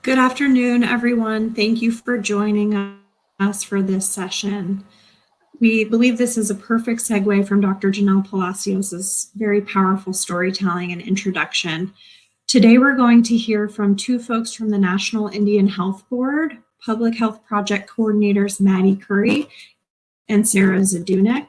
Good afternoon, everyone. Thank you for joining us for this session. We believe this is a perfect segue from Dr. Janelle Palacios' very powerful storytelling and introduction. Today, we're going to hear from two folks from the National Indian Health Board, Public Health Project Coordinators Mattie Curry and Sara Zdunek.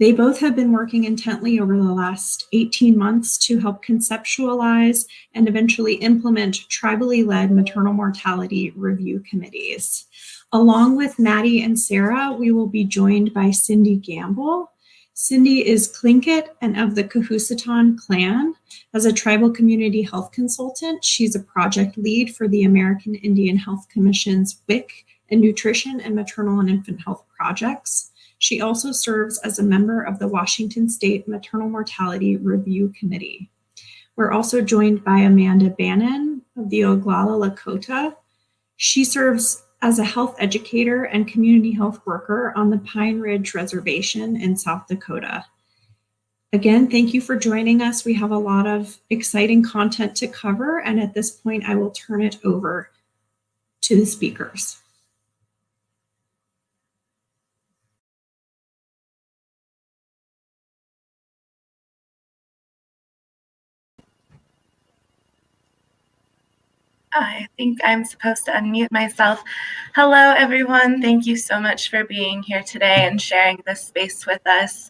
They both have been working intently over the last 18 months to help conceptualize and eventually implement tribally-led maternal mortality review committees. Along with Mattie and Sara, we will be joined by Cindy Gamble. Cindy is Tlingit and of the Cohousaton clan. As a tribal community health consultant, she's a project lead for the American Indian Health Commission's WIC and Nutrition and Maternal and Infant Health projects. She also serves as a member of the Washington State Maternal Mortality Review Committee. We're also joined by Amanda Bannon of the Oglala Lakota. She serves as a health educator and community health worker on the Pine Ridge Reservation in South Dakota. Again, thank you for joining us. We have a lot of exciting content to cover, and at this point, I will turn it over to the speakers. I think I'm supposed to unmute myself. Hello, everyone. Thank you so much for being here today and sharing this space with us.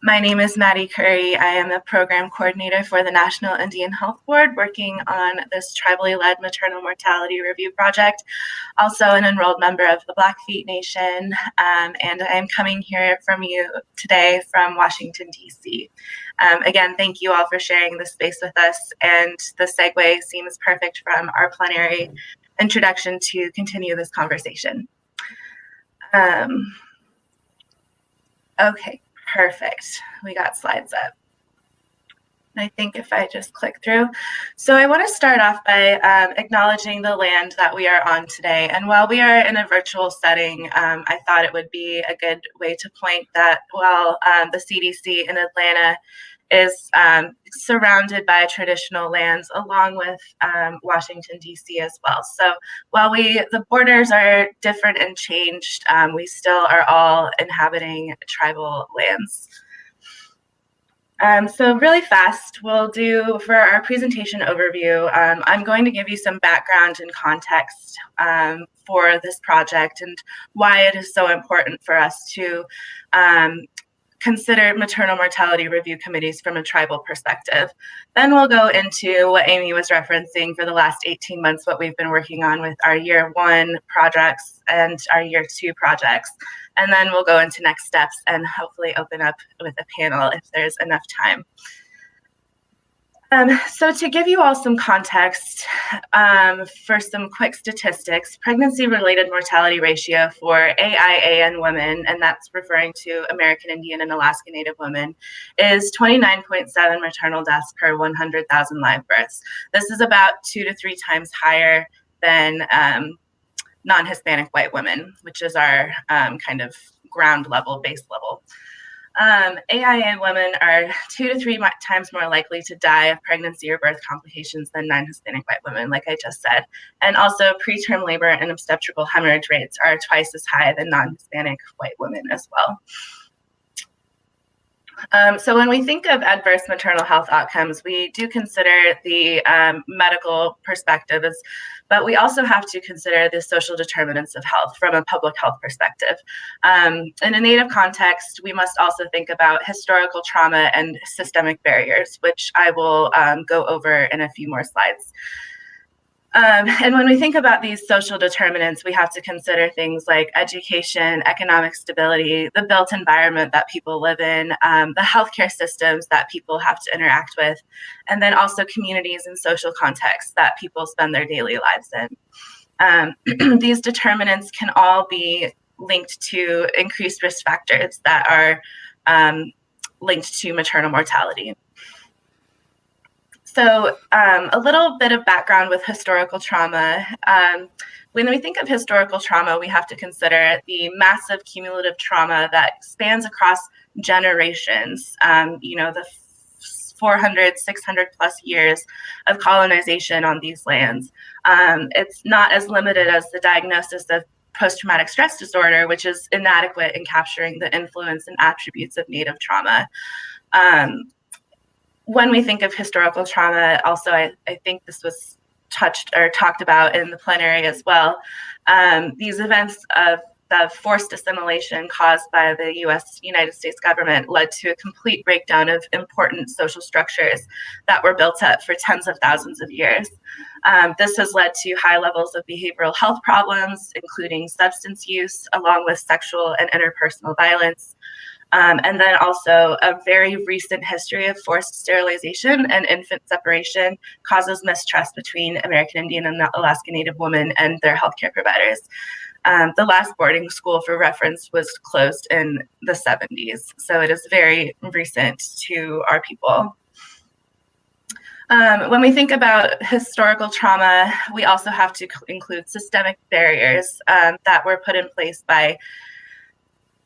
My name is Mattie Curry. I am a program coordinator for the National Indian Health Board, working on this tribally-led maternal mortality review project, also an enrolled member of the Blackfeet Nation, and I'm coming here from you today from Washington, D.C. Again, thank you all for sharing this space with us, and the segue seems perfect from our plenary introduction to continue this conversation. Okay, perfect. We got slides up. I think if I just click through. So I want to start off by acknowledging the land that we are on today. And while we are in a virtual setting, I thought it would be a good way to point that while the CDC in Atlanta is surrounded by traditional lands along with Washington, D.C. as well. So while the borders are different and changed, we still are all inhabiting tribal lands. So really fast, we'll do for our presentation overview, I'm going to give you some background and context for this project and why it is so important for us to consider maternal mortality review committees from a tribal perspective. Then we'll go into what Amy was referencing for the last 18 months, what we've been working on with our year 1 projects and our year 2 projects. And then we'll go into next steps and hopefully open up with a panel if there's enough time. So to give you all some context for some quick statistics, pregnancy-related mortality ratio for AIAN women, and that's referring to American Indian and Alaska Native women, is 29.7 maternal deaths per 100,000 live births. This is about 2 to 3 times higher than non-Hispanic white women, which is our kind of ground level, base level. AIA women are 2 to 3 times more likely to die of pregnancy or birth complications than non-Hispanic white women, like I just said. And also preterm labor and obstetrical hemorrhage rates are twice as high than non-Hispanic white women as well. So when we think of adverse maternal health outcomes, we do consider the medical perspective, but we also have to consider the social determinants of health from a public health perspective. In a Native context, we must also think about historical trauma and systemic barriers, which I will go over in a few more slides. And when we think about these social determinants, we have to consider things like education, economic stability, the built environment that people live in, the healthcare systems that people have to interact with, and then also communities and social contexts that people spend their daily lives in. These determinants can all be linked to increased risk factors that are linked to maternal mortality. So a little bit of background with historical trauma. When we think of historical trauma, we have to consider the massive cumulative trauma that spans across generations. The 400, 600 plus years of colonization on these lands. It's not as limited as the diagnosis of post-traumatic stress disorder, which is inadequate in capturing the influence and attributes of Native trauma. When we think of historical trauma, also, I think this was touched or talked about in the plenary as well. These events of the forced assimilation caused by the United States government led to a complete breakdown of important social structures that were built up for tens of thousands of years. This has led to high levels of behavioral health problems, including substance use, along with sexual and interpersonal violence. And then also a very recent history of forced sterilization and infant separation causes mistrust between American Indian and Alaska Native women and their healthcare providers. The last boarding school, for reference, was closed in the 70s, so it is very recent to our people. When we think about historical trauma, we also have to include systemic barriers that were put in place by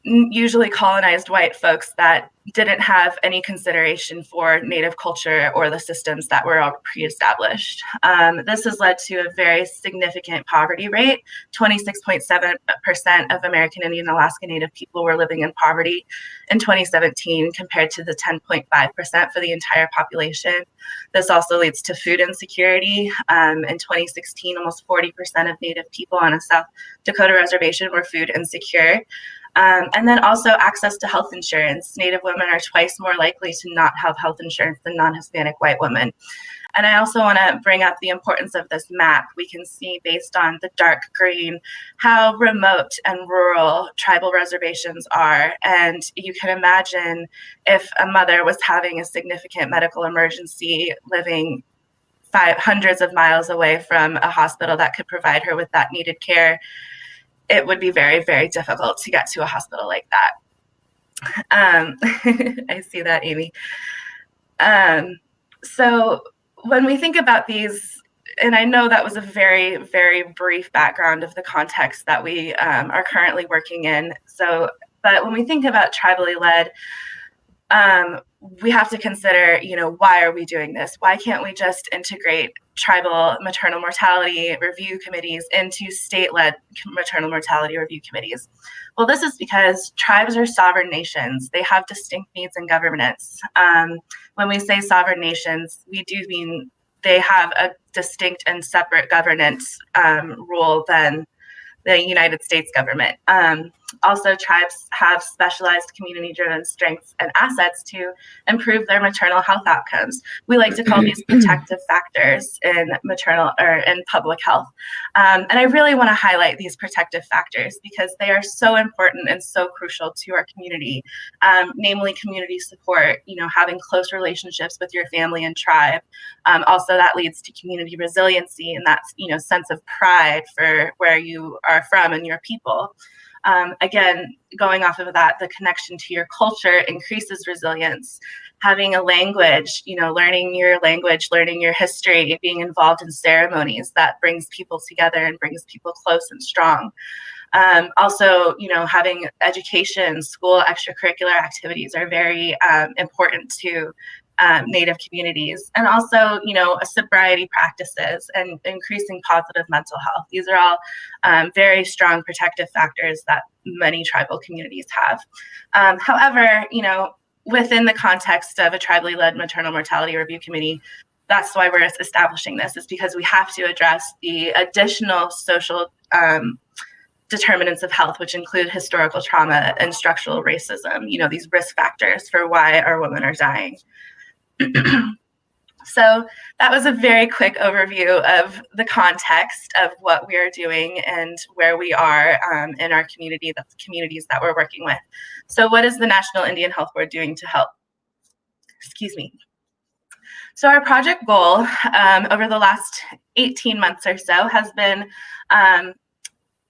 usually colonized white folks that didn't have any consideration for Native culture or the systems that were all pre-established. This has led to a very significant poverty rate. 26.7% of American Indian and Alaska Native people were living in poverty in 2017 compared to the 10.5% for the entire population. This also leads to food insecurity. In 2016, almost 40% of Native people on a South Dakota reservation were food insecure. And then also access to health insurance. Native women are twice more likely to not have health insurance than non-Hispanic white women. And I also want to bring up the importance of this map. We can see based on the dark green how remote and rural tribal reservations are. And you can imagine if a mother was having a significant medical emergency living hundreds of miles away from a hospital that could provide her with that needed care, it would be very, very difficult to get to a hospital like that. I see that, Amy. So when we think about these, and I know that was a very, very brief background of the context that we are currently working in. But when we think about tribally-led, we have to consider, why are we doing this? Why can't we just integrate tribal maternal mortality review committees into state-led maternal mortality review committees? Well, this is because tribes are sovereign nations. They have distinct needs in governance. When we say sovereign nations, we do mean they have a distinct and separate governance rule than the United States government. Also, tribes have specialized community-driven strengths and assets to improve their maternal health outcomes. We like to call these protective factors in maternal or in public health. And I really want to highlight these protective factors because they are so important and so crucial to our community, namely community support, having close relationships with your family and tribe. Also, that leads to community resiliency and that, sense of pride for where you are from and your people. Again, going off of that, the connection to your culture increases resilience. Having a language, learning your language, learning your history, being involved in ceremonies that brings people together and brings people close and strong. Also, having education, school extracurricular activities are very important to Native communities, and also, sobriety practices and increasing positive mental health. These are all very strong protective factors that many tribal communities have. However, within the context of a tribally-led maternal mortality review committee, that's why we're establishing this, is because we have to address the additional social determinants of health, which include historical trauma and structural racism, these risk factors for why our women are dying. So that was a very quick overview of the context of what we are doing and where we are in our community, the communities that we're working with. So what is the National Indian Health Board doing to help? Excuse me. So our project goal over the last 18 months or so has been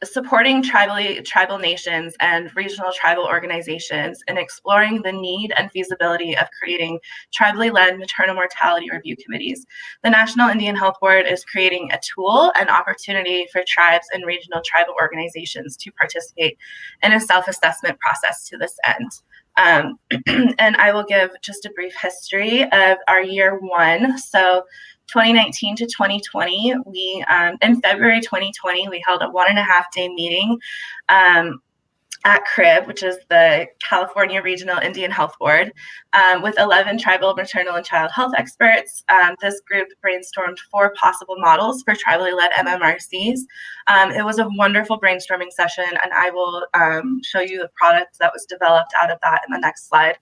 supporting tribal nations and regional tribal organizations in exploring the need and feasibility of creating tribally-led maternal mortality review committees. The National Indian Health Board is creating a tool and opportunity for tribes and regional tribal organizations to participate in a self-assessment process to this end. And I will give just a brief history of our year one. So 2019 to 2020, in February 2020, we held a 1.5-day meeting at CRIB, which is the California Regional Indian Health Board, with 11 tribal maternal and child health experts. This group brainstormed 4 possible models for tribally-led MMRCs. It was a wonderful brainstorming session, and I will show you the product that was developed out of that in the next slide.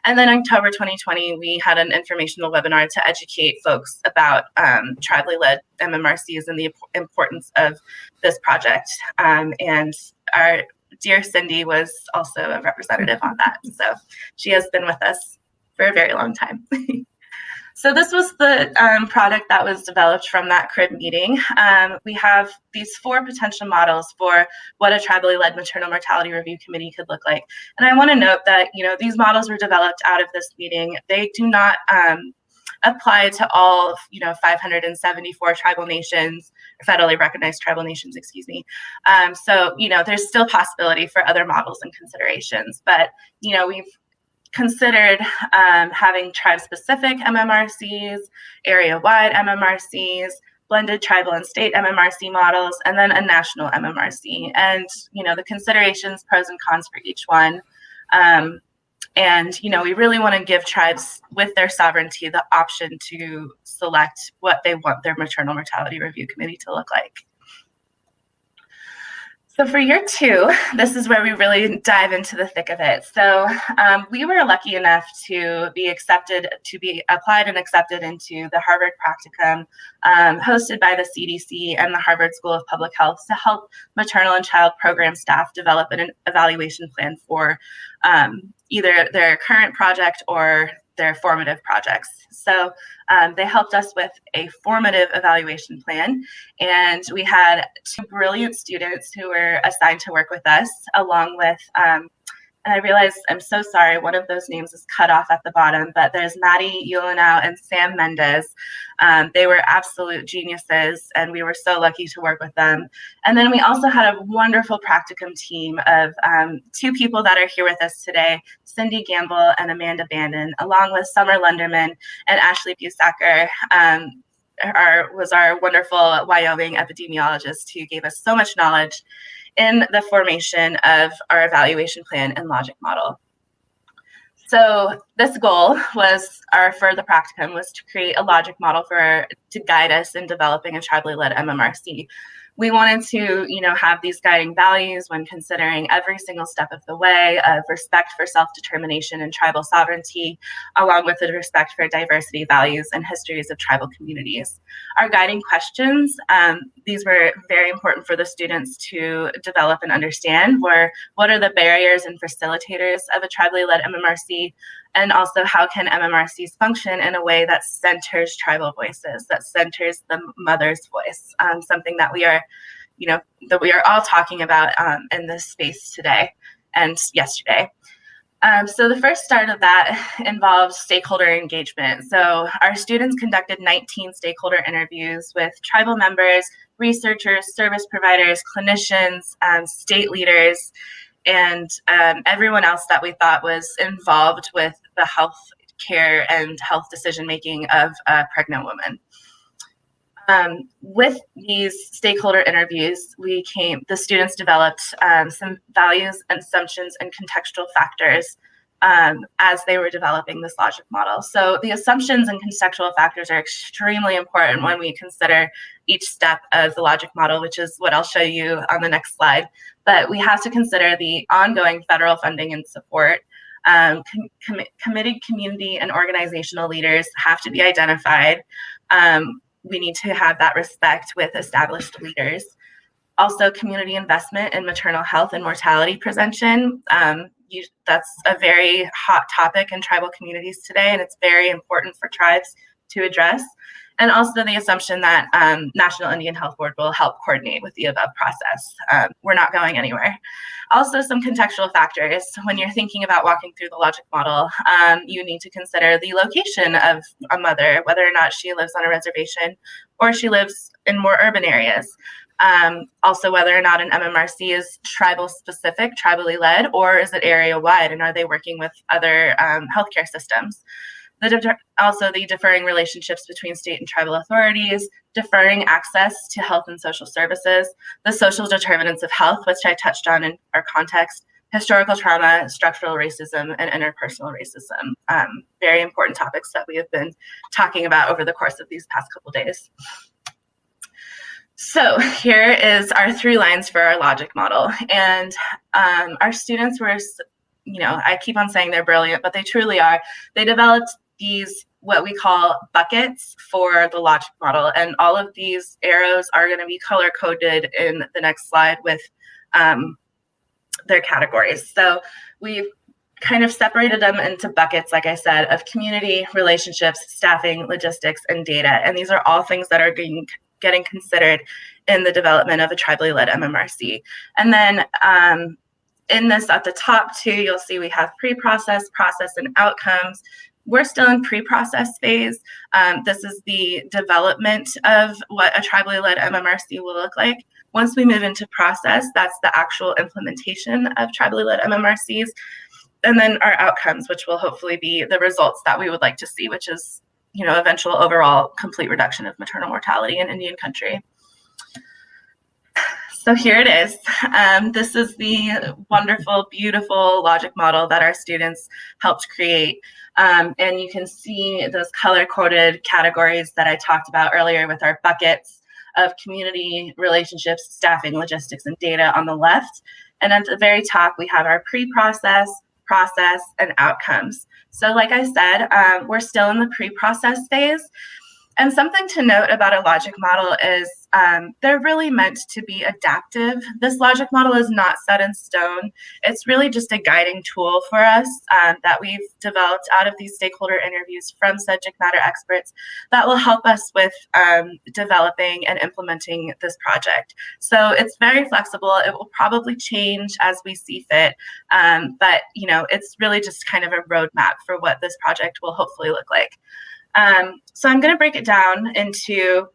And then in October 2020, we had an informational webinar to educate folks about tribally-led MMRCs and the importance of this project. And our dear Cindy was also a representative on that. So she has been with us for a very long time. So this was the product that was developed from that CRIB meeting. We have these 4 potential models for what a tribally-led maternal mortality review committee could look like. And I want to note that, these models were developed out of this meeting. They do not apply to all, 574 tribal nations, federally recognized tribal nations, excuse me. So, there's still possibility for other models and considerations, but, we've considered having tribe-specific MMRCs, area-wide MMRCs, blended tribal and state MMRC models, and then a national MMRC. And, the considerations, pros and cons for each one. And, we really want to give tribes with their sovereignty the option to select what they want their maternal mortality review committee to look like. So for year 2, this is where we really dive into the thick of it. So we were lucky enough to be applied and accepted into the Harvard Practicum hosted by the CDC and the Harvard School of Public Health to help maternal and child program staff develop an evaluation plan for either their current project or their formative projects. So they helped us with a formative evaluation plan, and we had 2 brilliant students who were assigned to work with us, along with, and I realize, I'm so sorry, one of those names is cut off at the bottom, but there's Mattie and Sam Mendez. They were absolute geniuses, and we were so lucky to work with them. And then we also had a wonderful practicum team of 2 people that are here with us today, Cindy Gamble and Amanda Bandon, along with Summer Lunderman and Ashley Busacker, was our wonderful Wyoming epidemiologist who gave us so much knowledge in the formation of our evaluation plan and logic model. So this goal for the practicum was to create a logic model to guide us in developing a tribally-led MMRC. We wanted to, have these guiding values when considering every single step of the way of respect for self-determination and tribal sovereignty, along with the respect for diversity, values, and histories of tribal communities. Our guiding questions, these were very important for the students to develop and understand, were what are the barriers and facilitators of a tribally-led MMRC, and also how can MMRCs function in a way that centers tribal voices, that centers the mother's voice, something that we are all talking about in this space today and yesterday. So the first start of that involves stakeholder engagement. So our students conducted 19 stakeholder interviews with tribal members, researchers, service providers, clinicians, state leaders, and everyone else that we thought was involved with the health care and health decision-making of a pregnant woman. With these stakeholder interviews, the students developed some values, assumptions, and contextual factors as they were developing this logic model. So the assumptions and contextual factors are extremely important when we consider each step of the logic model, which is what I'll show you on the next slide. But we have to consider the ongoing federal funding and support. Committed community and organizational leaders have to be identified. We need to have that respect with established leaders. Also, community investment in maternal health and mortality prevention. That's a very hot topic in tribal communities today, and it's very important for tribes to address. and also the assumption that National Indian Health Board will help coordinate with the above process. We're not going anywhere. Also, some contextual factors. When you're thinking about walking through the logic model, you need to consider the location of a mother, whether or not she lives on a reservation or she lives in more urban areas. Also, whether or not an MMRC is tribal specific, tribally led, or is it area wide, and are they working with other healthcare systems? Also, the differing relationships between state and tribal authorities, deferring access to health and social services, the social determinants of health, which I touched on in our context, historical trauma, structural racism, and interpersonal racism. Very important topics that we have been talking about over the course of these past couple days. So here is our 3 lines for our logic model. And our students were, I keep on saying they're brilliant, but they truly are. They developed these, what we call buckets for the logic model. And all of these arrows are going to be color coded in the next slide with their categories. So we've kind of separated them into buckets, like I said, of community, relationships, staffing, logistics, and data. And these are all things that are getting considered in the development of a tribally-led MMRC. And then in this, at the top 2, you'll see we have pre-process, process, and outcomes. We're still in pre-process phase. This is the development of what a tribally-led MMRC will look like. Once we move into process, that's the actual implementation of tribally-led MMRCs. And then our outcomes, which will hopefully be the results that we would like to see, which is, eventual overall complete reduction of maternal mortality in Indian country. So here it is. This is the wonderful, beautiful logic model that our students helped create. And you can see those color-coded categories that I talked about earlier with our buckets of community, relationships, staffing, logistics, and data on the left. And at the very top, we have our pre-process, process, and outcomes. So like I said, we're still in the pre-process phase. And something to note about a logic model is they're really meant to be adaptive. This logic model is not set in stone. It's really just a guiding tool for us that we've developed out of these stakeholder interviews from subject matter experts that will help us with developing and implementing this project. So it's very flexible. It will probably change as we see fit, but it's really just kind of a roadmap for what this project will hopefully look like. So I'm going to break it down into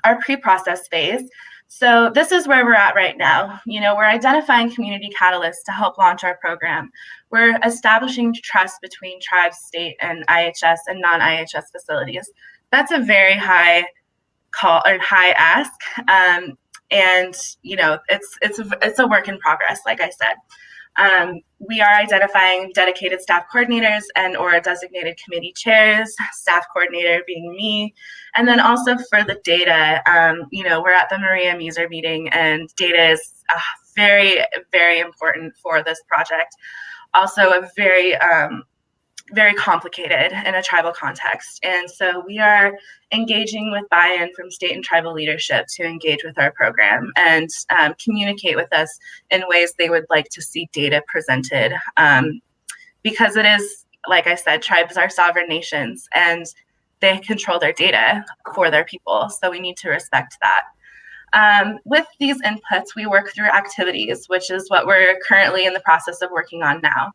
our pre-process phase. So this is where we're at right now. We're identifying community catalysts to help launch our program. We're establishing trust between tribes, state, and IHS and non-IHS facilities. That's a very high call or high ask. And it's a work in progress, like I said. We are identifying dedicated staff coordinators and or designated committee chairs, staff coordinator being me. And then also for the data, we're at the Maria Muser meeting, and data is very, very important for this project. Also a very, very complicated in a tribal context. And so we are engaging with buy-in from state and tribal leadership to engage with our program and communicate with us in ways they would like to see data presented. Because it is, like I said, tribes are sovereign nations and they control their data for their people. So we need to respect that. With these inputs, we work through activities, which is what we're currently in the process of working on now.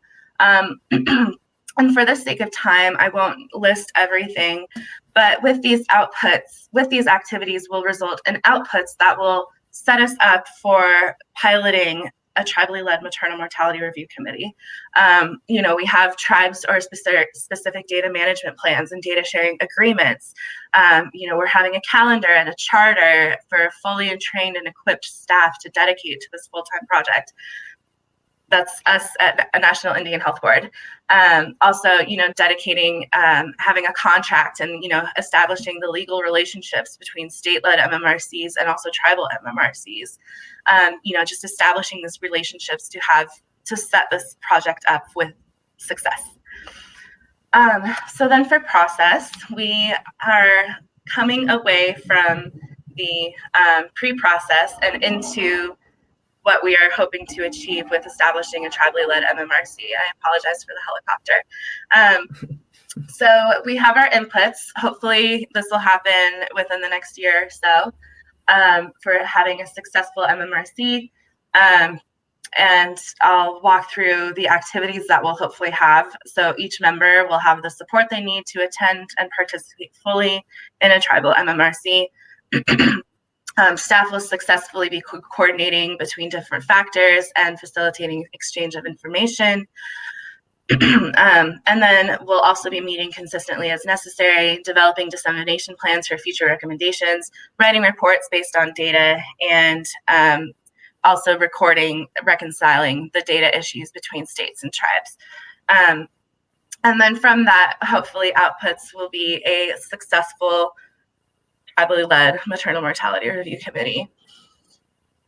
And for the sake of time, I won't list everything, but with these outputs, with these activities will result in outputs that will set us up for piloting a tribally-led maternal mortality review committee. We have tribes or specific data management plans and data sharing agreements. We're having a calendar and a charter for fully trained and equipped staff to dedicate to this full-time project. That's us at a National Indian Health Board. Also, dedicating, having a contract and, establishing the legal relationships between state-led MMRCs and also tribal MMRCs. Just establishing these relationships to set this project up with success. So then for process, we are coming away from the pre-process and into what we are hoping to achieve with establishing a tribally-led MMRC. I apologize for the helicopter. So we have our inputs. Hopefully this will happen within the next year or so for having a successful MMRC. And I'll walk through the activities that we'll hopefully have. So each member will have the support they need to attend and participate fully in a tribal MMRC. Staff will successfully be coordinating between different factors and facilitating exchange of information. And then we'll also be meeting consistently as necessary, developing dissemination plans for future recommendations, writing reports based on data, and also reconciling the data issues between states and tribes. And then from that, hopefully outputs will be a successful tribally-led maternal mortality review committee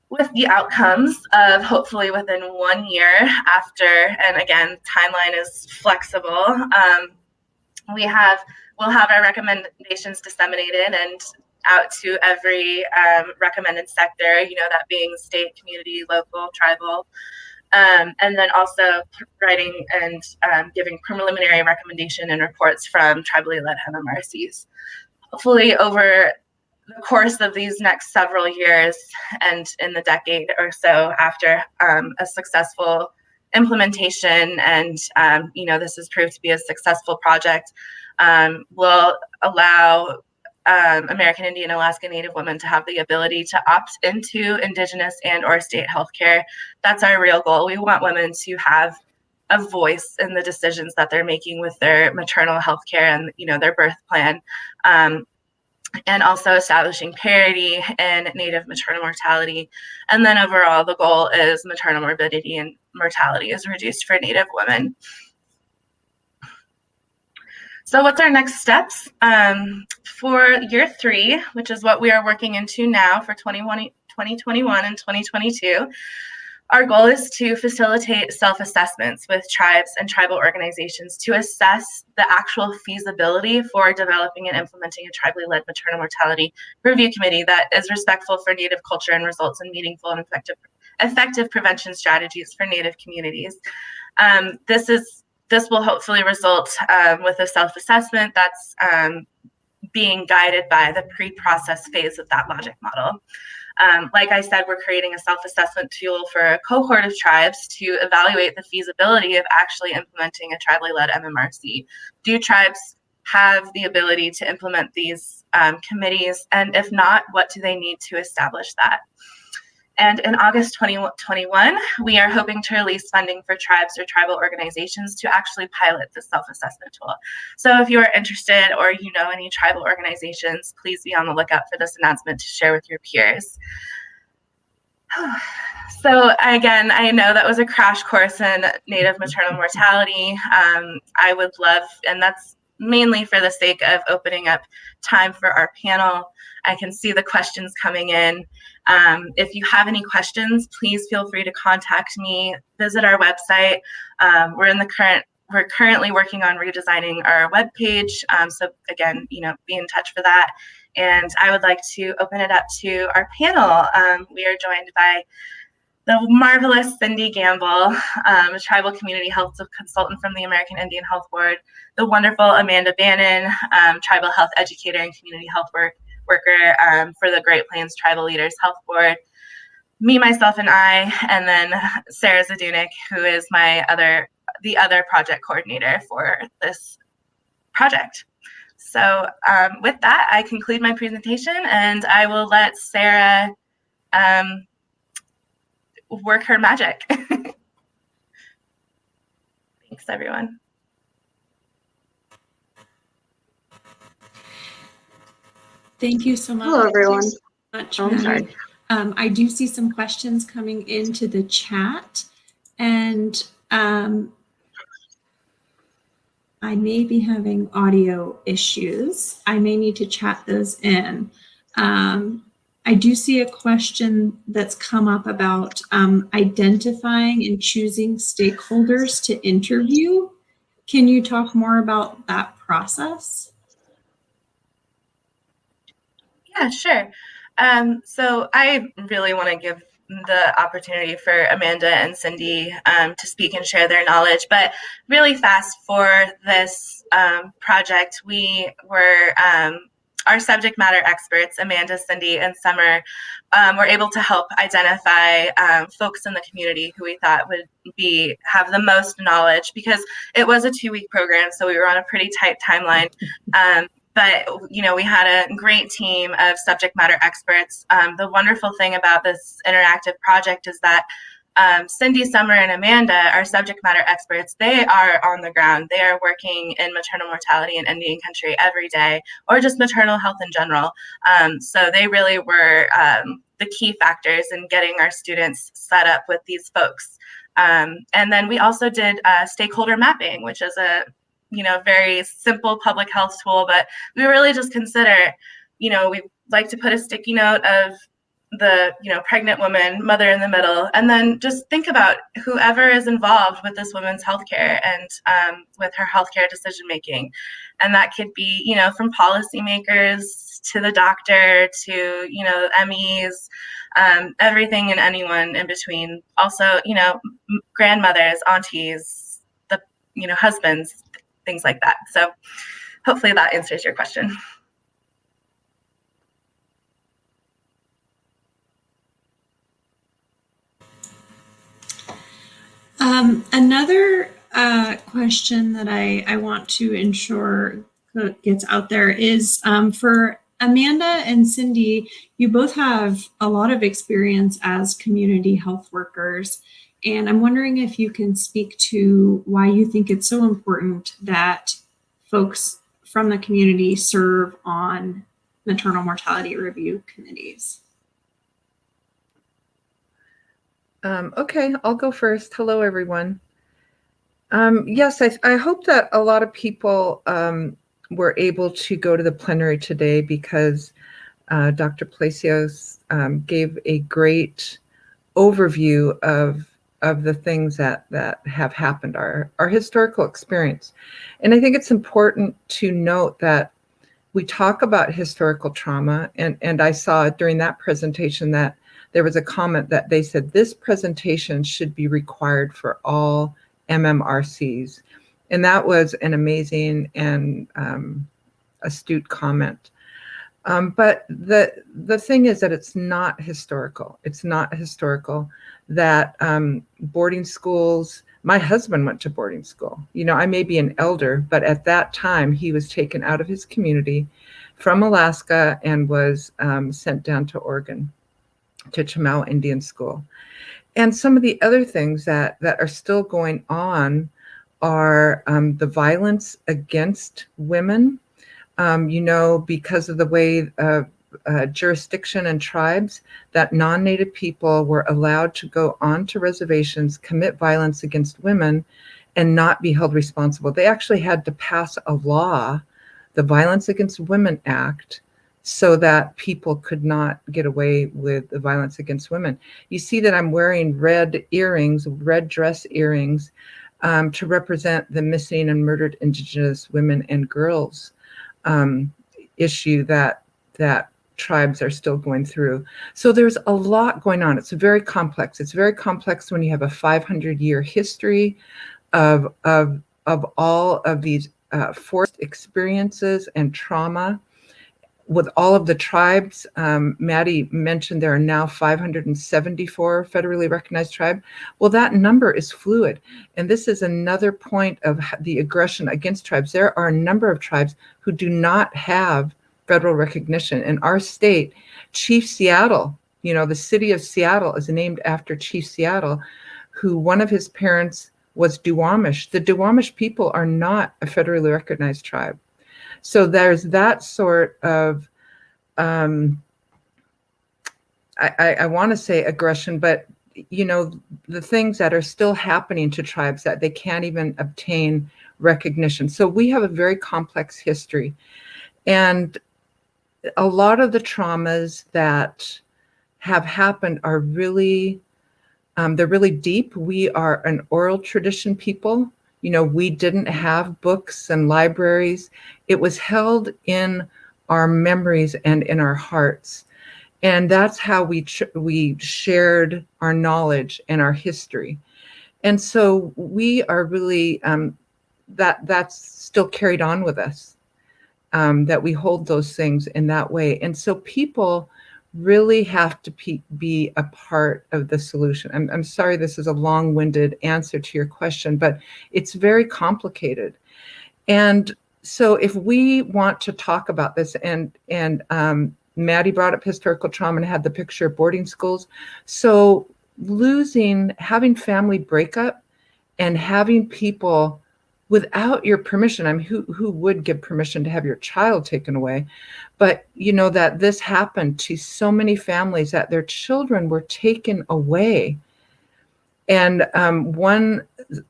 with the outcomes of hopefully within 1 year after, and again, timeline is flexible. We'll have our recommendations disseminated and out to every recommended sector, that being state, community, local, tribal, and then also writing and giving preliminary recommendation and reports from tribally-led MMRCs. Hopefully over the course of these next several years and in the decade or so after a successful implementation, and this has proved to be a successful project, will allow American Indian, Alaska Native women to have the ability to opt into Indigenous and or state healthcare. That's our real goal. We want women to have a voice in the decisions that they're making with their maternal health care and their birth plan. And also establishing parity in Native maternal mortality. And then overall, the goal is maternal morbidity and mortality is reduced for Native women. So what's our next steps? For year 3, which is what we are working into now for 2021 and 2022, our goal is to facilitate self-assessments with tribes and tribal organizations to assess the actual feasibility for developing and implementing a tribally-led maternal mortality review committee that is respectful for Native culture and results in meaningful and effective prevention strategies for Native communities. This will hopefully result with a self-assessment that's being guided by the pre-process phase of that logic model. Like I said, we're creating a self-assessment tool for a cohort of tribes to evaluate the feasibility of actually implementing a tribally-led MMRC. Do tribes have the ability to implement these committees? And if not, what do they need to establish that? And in August 2021, we are hoping to release funding for tribes or tribal organizations to actually pilot this self-assessment tool. So if you are interested or you know any tribal organizations, please be on the lookout for this announcement to share with your peers. So again, I know that was a crash course in Native maternal mortality. I would love, and that's mainly for the sake of opening up time for our panel. I can see the questions coming in. If you have any questions, please feel free to contact me. Visit our website. We're currently working on redesigning our webpage. So again, be in touch for that. And I would like to open it up to our panel. We are joined by the marvelous Cindy Gamble, a tribal community health consultant from the American Indian Health Board, the wonderful Amanda Bannon, tribal health educator and community health worker for the Great Plains Tribal Leaders Health Board, me, myself, and I, and then Sara Zdunek, who is the other project coordinator for this project. So with that, I conclude my presentation, and I will let Sara work her magic. Thanks, everyone. Thank you so much. Hello, everyone. I'm sorry. I do see some questions coming into the chat, and I may be having audio issues. I may need to chat those in. I do see a question that's come up about identifying and choosing stakeholders to interview. Can you talk more about that process? Yeah, sure. So I really want to give the opportunity for Amanda and Cindy to speak and share their knowledge. But really fast for this project, we were our subject matter experts, Amanda, Cindy, and Summer, were able to help identify folks in the community who we thought would have the most knowledge, because it was a 2-week program, so we were on a pretty tight timeline. But, we had a great team of subject matter experts. The wonderful thing about this interactive project is that Cindy, Summer, and Amanda are subject matter experts. They are on the ground. They are working in maternal mortality in Indian country every day, or just maternal health in general. So they really were the key factors in getting our students set up with these folks. And then we also did stakeholder mapping, which is a very simple public health tool, but we really just consider, we like to put a sticky note of the, pregnant woman, mother in the middle, and then just think about whoever is involved with this woman's healthcare and with her healthcare decision making. And that could be, from policymakers to the doctor to, MEs, everything and anyone in between. Also, grandmothers, aunties, the, husbands, things like that. So hopefully that answers your question. Another question that I want to ensure gets out there is for Amanda and Cindy, you both have a lot of experience as community health workers. And I'm wondering if you can speak to why you think it's so important that folks from the community serve on maternal mortality review committees. Okay, I'll go first. Hello, everyone. Yes, I hope that a lot of people were able to go to the plenary today, because Dr. Palacios gave a great overview of the things that have happened, our historical experience. And I think it's important to note that we talk about historical trauma, and I saw during that presentation that there was a comment that they said this presentation should be required for all MMRCs. And that was an amazing and astute comment. But the thing is that it's not historical. It's not historical that boarding schools, my husband went to boarding school. I may be an elder, but at that time he was taken out of his community from Alaska and was sent down to Oregon to Chamau Indian School. And some of the other things that are still going on are the violence against women. Because of the way jurisdiction and tribes, that non-Native people were allowed to go onto reservations, commit violence against women, and not be held responsible. They actually had to pass a law, the Violence Against Women Act, so that people could not get away with the violence against women. You see that I'm wearing red earrings, red dress earrings, to represent the missing and murdered Indigenous women and girls issue that tribes are still going through. So there's a lot going on. It's very complex. It's very complex when you have a 500-year history of all of these forced experiences and trauma. With all of the tribes, Mattie mentioned there are now 574 federally recognized tribes. Well, that number is fluid. And this is another point of the aggression against tribes. There are a number of tribes who do not have federal recognition. In our state, Chief Seattle, the city of Seattle is named after Chief Seattle, who one of his parents was Duwamish. The Duwamish people are not a federally recognized tribe. So there's that sort of, I want to say aggression, but, the things that are still happening to tribes that they can't even obtain recognition. So we have a very complex history. And a lot of the traumas that have happened are really, they're really deep. We are an oral tradition people. We didn't have books and libraries. It was held in our memories and in our hearts. And that's how we shared our knowledge and our history. And so we are really, that's still carried on with us, that we hold those things in that way. And so people really have to be a part of the solution. I'm sorry this is a long-winded answer to your question, but it's very complicated. And so if we want to talk about this, and Mattie brought up historical trauma and had the picture of boarding schools. So having family breakup and having people without your permission, I mean, who would give permission to have your child taken away? But you know that this happened to so many families, that their children were taken away. And one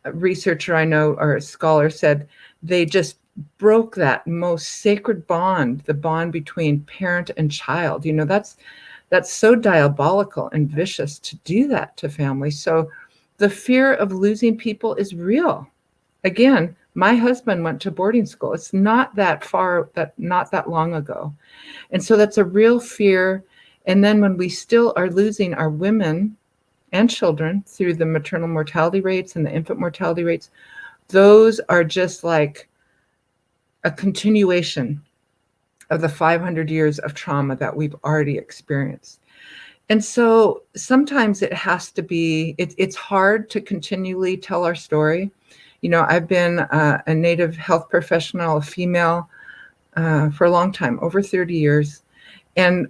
researcher I know, or a scholar, said they just broke that most sacred bond, the bond between parent and child. You know, that's so diabolical and vicious to do that to families. So the fear of losing people is real. Again, my husband went to boarding school. It's not that long ago. And so that's a real fear. And then when we still are losing our women and children through the maternal mortality rates and the infant mortality rates, those are just like a continuation of the 500 years of trauma that we've already experienced. And so sometimes it has to be, it's hard to continually tell our story. You know, I've been a Native health professional, a female, for a long time, over 30 years. And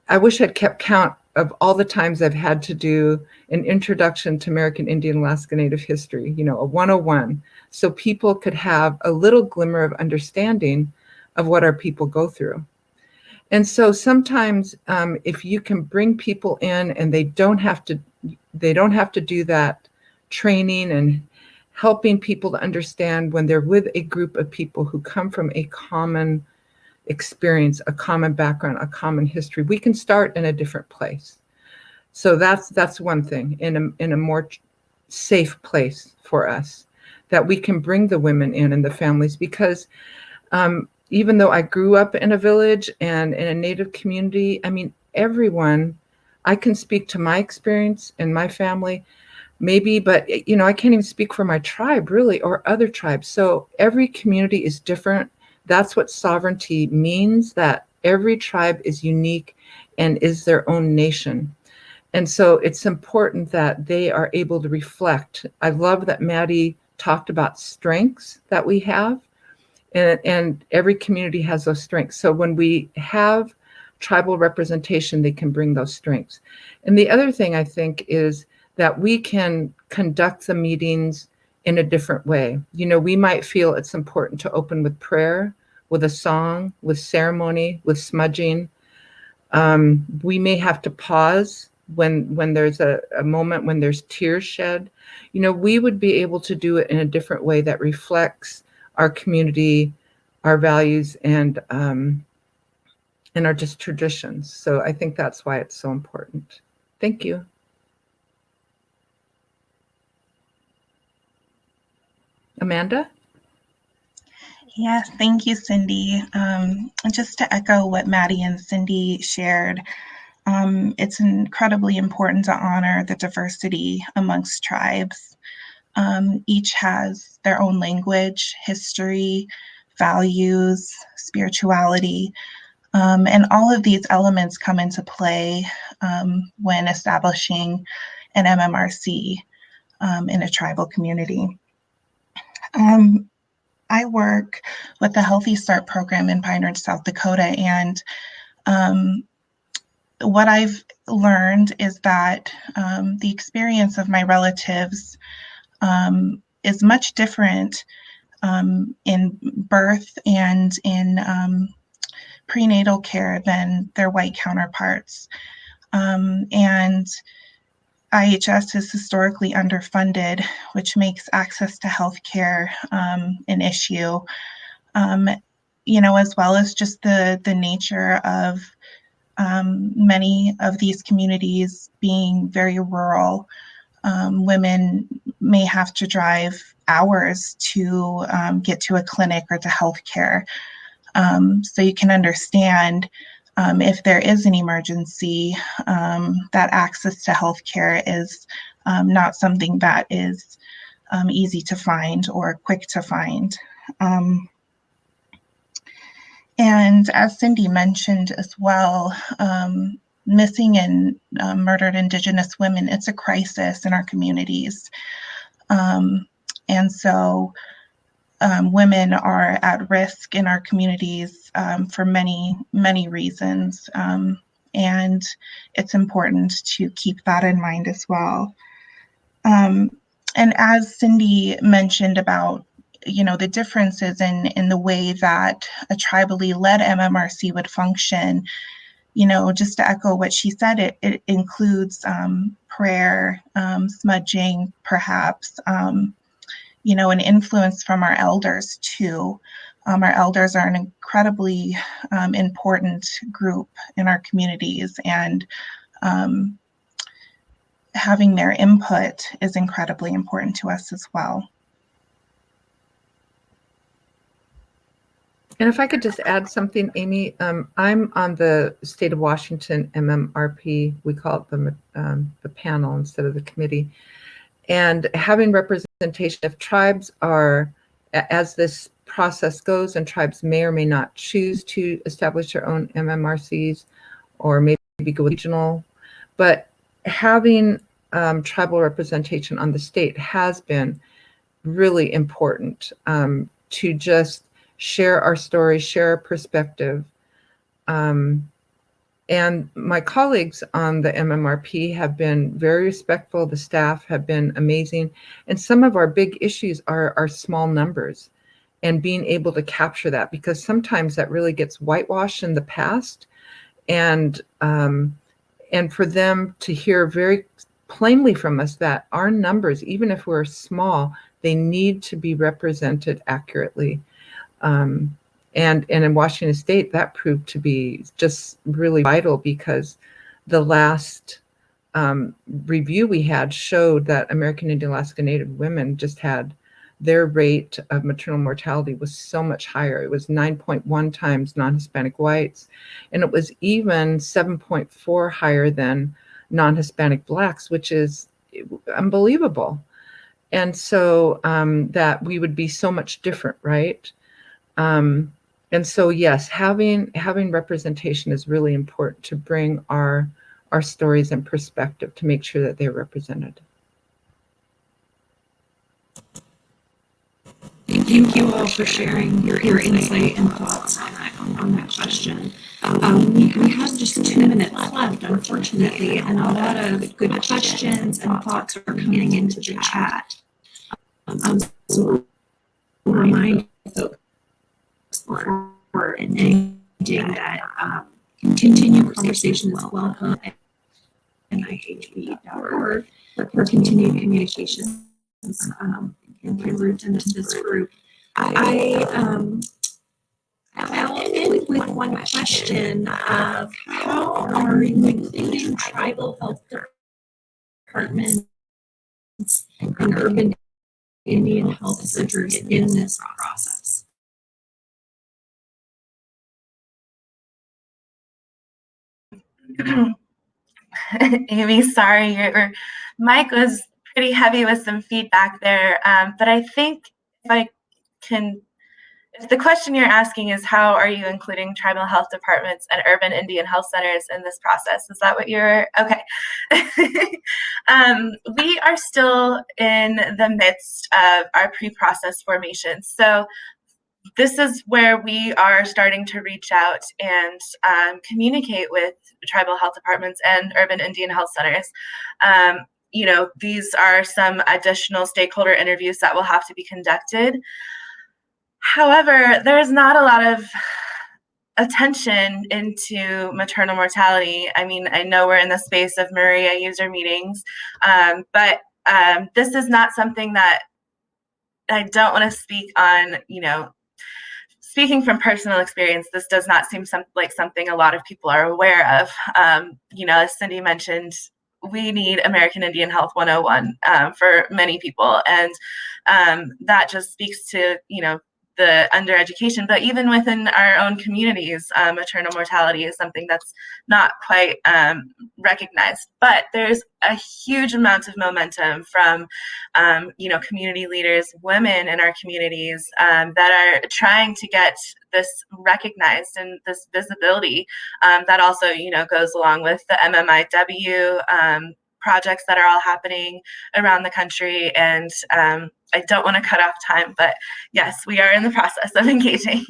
I wish I'd kept count of all the times I've had to do an introduction to American Indian Alaska Native history, you know, a 101, so people could have a little glimmer of understanding of what our people go through. And so sometimes if you can bring people in and they don't have to do that training and helping people to understand when they're with a group of people who come from a common experience, a common background, a common history, we can start in a different place. So that's one thing, in a more safe place for us, that we can bring the women in and the families, because even though I grew up in a village and in a Native community, I mean, everyone, I can speak to my experience and my family, maybe, but you know, I can't even speak for my tribe really, or other tribes. So every community is different. That's what sovereignty means, that every tribe is unique and is their own nation. And so it's important that they are able to reflect. I love that Mattie talked about strengths that we have, and every community has those strengths. So when we have tribal representation, they can bring those strengths. And the other thing I think is that we can conduct the meetings in a different way. You know, we might feel it's important to open with prayer, with a song, with ceremony, with smudging. We may have to pause when there's a moment when there's tears shed. You know, we would be able to do it in a different way that reflects our community, our values, and our just traditions. So I think that's why it's so important. Thank you. Amanda? Yes, thank you, Cindy. Just to echo what Mattie and Cindy shared, it's incredibly important to honor the diversity amongst tribes. Each has their own language, history, values, spirituality, and all of these elements come into play when establishing an MMRC in a tribal community. I work with the Healthy Start program in Pine Ridge, South Dakota, and what I've learned is that the experience of my relatives is much different in birth and in prenatal care than their white counterparts. And IHS is historically underfunded, which makes access to healthcare an issue, you know, as well as just the nature of many of these communities being very rural. Women may have to drive hours to get to a clinic or to healthcare. So you can understand if there is an emergency, that access to healthcare is not something that is easy to find or quick to find. And as Cindy mentioned as well, missing and murdered Indigenous women, it's a crisis in our communities. And so women are at risk in our communities for many, many reasons. And it's important to keep that in mind as well. And as Cindy mentioned about, the differences in the way that a tribally-led MMRC would function, just to echo what she said, it includes prayer, smudging, perhaps, an influence from our elders too. Our elders are an incredibly important group in our communities, and having their input is incredibly important to us as well. And if I could just add something, Amy, I'm on the state of Washington MMRP. We call it the panel instead of the committee. And having representation, if tribes are, as this process goes, and tribes may or may not choose to establish their own MMRCs or maybe go regional, but having tribal representation on the state has been really important to just share our story, share our perspective. And my colleagues on the MMRP have been very respectful. The staff have been amazing. And some of our big issues are our small numbers and being able to capture that, because sometimes that really gets whitewashed in the past. And for them to hear very plainly from us that our numbers, even if we're small, they need to be represented accurately. And in Washington State, that proved to be just really vital, because the last review we had showed that American Indian Alaska Native women just had their rate of maternal mortality was so much higher. It was 9.1 times non-Hispanic whites, and it was even 7.4 higher than non-Hispanic Blacks, which is unbelievable. And so that we would be so much different, right? And so, yes, having representation is really important to bring our stories and perspective to make sure that they're represented. Thank you all for sharing your insight and thoughts on that question. We have just 2 minutes left, unfortunately, and a lot of good questions and thoughts are coming into the chat. So we'll remind folks for ending that continued conversation is welcome at NIHB.org for continued communications and route into this group. I'll end with one question of how are you including tribal health departments and urban Indian health centers in this process? Amy, sorry, your mic was pretty heavy with some feedback there. But I think if the question you're asking is how are you including tribal health departments and urban Indian health centers in this process? Is that what you're, okay. We are still in the midst of our pre-process formation. So this is where we are starting to reach out and communicate with tribal health departments and urban Indian health centers. These are some additional stakeholder interviews that will have to be conducted. However, there is not a lot of attention into maternal mortality. I mean, I know we're in the space of Maria user meetings, but this is not something that I don't want to speak on, speaking from personal experience, this does not seem like something a lot of people are aware of. As Cindy mentioned, we need American Indian Health 101 for many people. And that just speaks to, the undereducation, but even within our own communities, maternal mortality is something that's not quite recognized. But there's a huge amount of momentum from, community leaders, women in our communities that are trying to get this recognized and this visibility. That also, goes along with the MMIW projects that are all happening around the country. And I don't want to cut off time, but yes, we are in the process of engaging.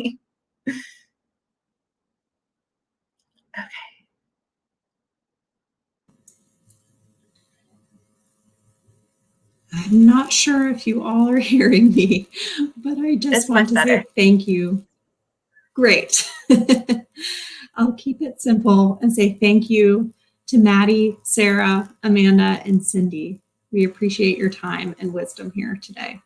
Okay. I'm not sure if you all are hearing me, but I just want to say thank you. Great. I'll keep it simple and say thank you to Mattie, Sara, Amanda, and Cindy. We appreciate your time and wisdom here today.